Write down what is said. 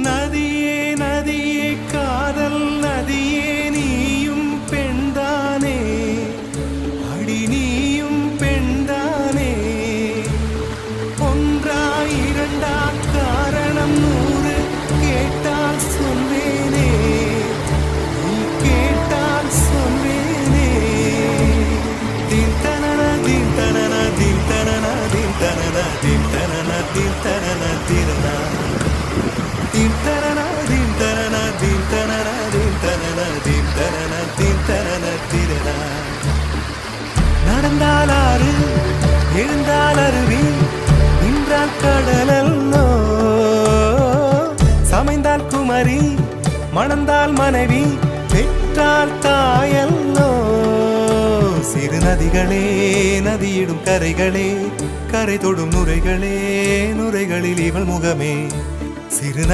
நதியே நதியே காதல் நதியே நீயும் பெண்தானே அடி நீயும் பெண்தானே ஒன்றா இரண்டா காரணம் 100 கேட்டால் சொல்வேனே நீ கேட்டால் சொல்வேனே தின் தனன தின் தனன தின் தனன தின் தனன தின் தனன தின் தனன திரனா தின் தனன தின் தனன தின் தனன தின் தனன தின் தனன தின் தனன திரனா நடந்தால் ஆறு எழுந்தால் அருவி நின்றால் கடலல்லோ சமைந்தால் குமரி மணந்தால் மனைவி பெற்றால் தாயல்லோ சிறு நதிகளே நதியிடும் கரைகளே கரை தொடும் நுரைகளே நுரைகளில் இவள் முகமே சிறு